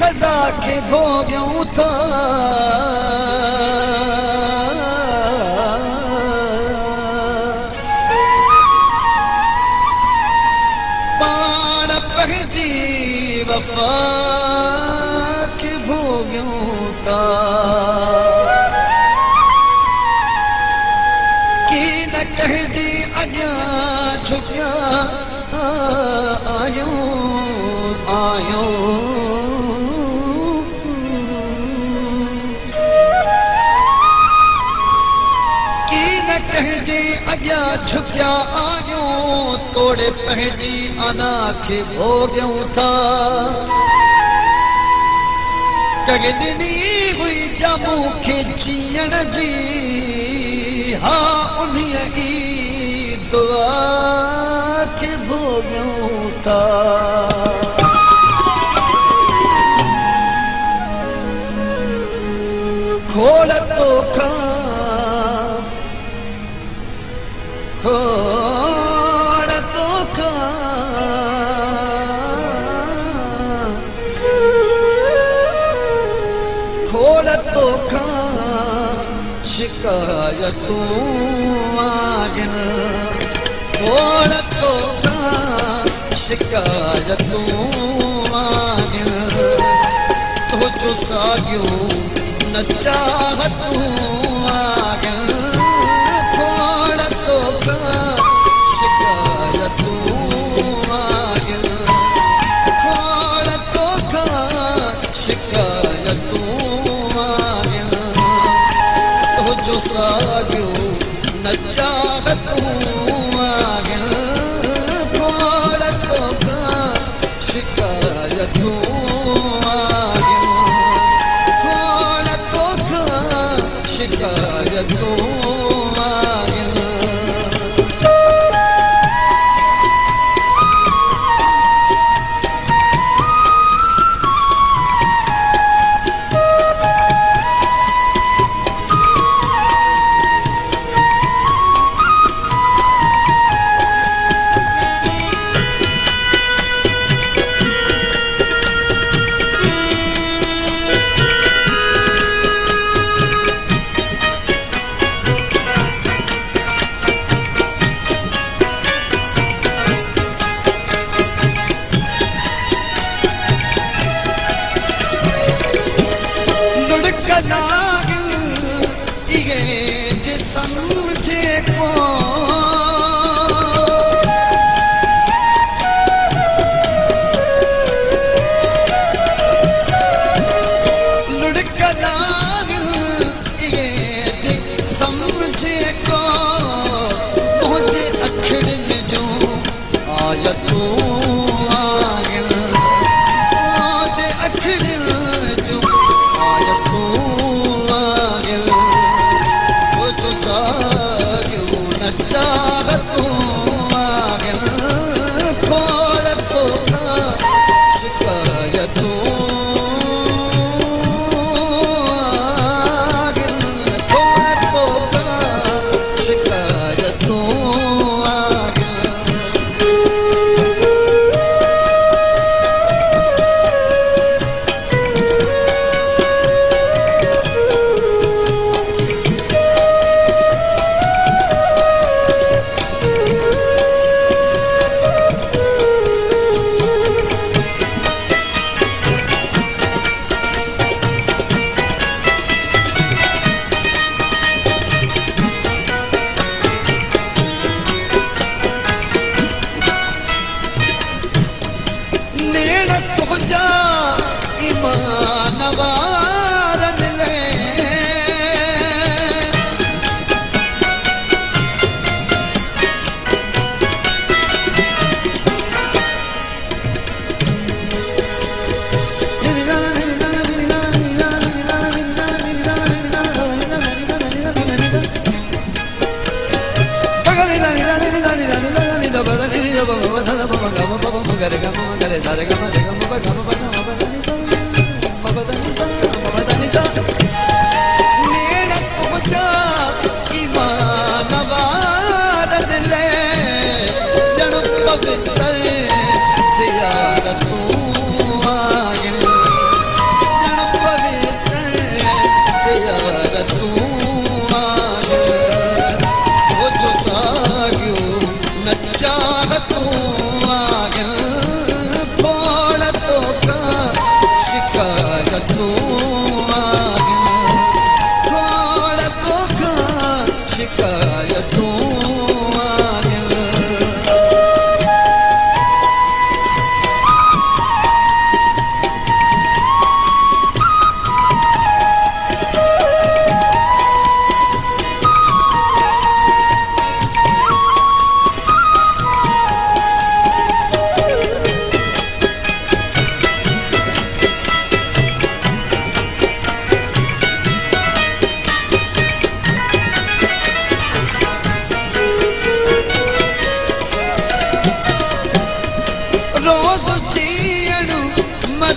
सजा के भोॻियूं था पाण पंहिंजी वफ़ा के भोॻियूं था की न कंहिंजी अॻियां झुकिया आयूं की न कंहिंजे अॻियां झुकिया आयूं तोड़े पंहिंजी अना खे भोॻियूं था कग ॾिनी हुई जामू खे जीअण जी हा उन्हीअ ई दुआ खे भोॻियूं था खोड़ तो खोड़ तो खोड़ तो शिकायतूं आगिन खोड़ तो शिकायतूं आगिन तो जो सागियूं न चाहतूं आगिन खोड़ तो शिकायतूं आगिन खोड़ तो शिकायतूं आगिन तो जो सागियूं न चाहतूं आगिन खोड़ तो शिकायतूं आगिन खोड़ तो शिकायतूं आगिन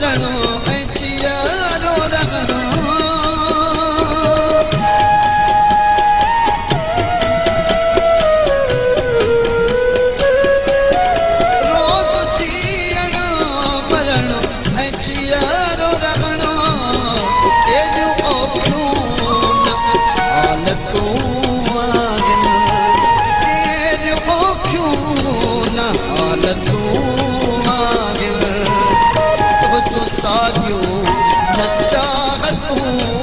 मरणो ऐं जीअरो रहणो रोज़ जीअणो मरणो ऐं जीअरो रहणो एॾियूं औखियूं न हालतूं आहिनि एॾियूं औखियूं न हालतूं आहिनि तुंहिंजूं सादियूं न चाहतूं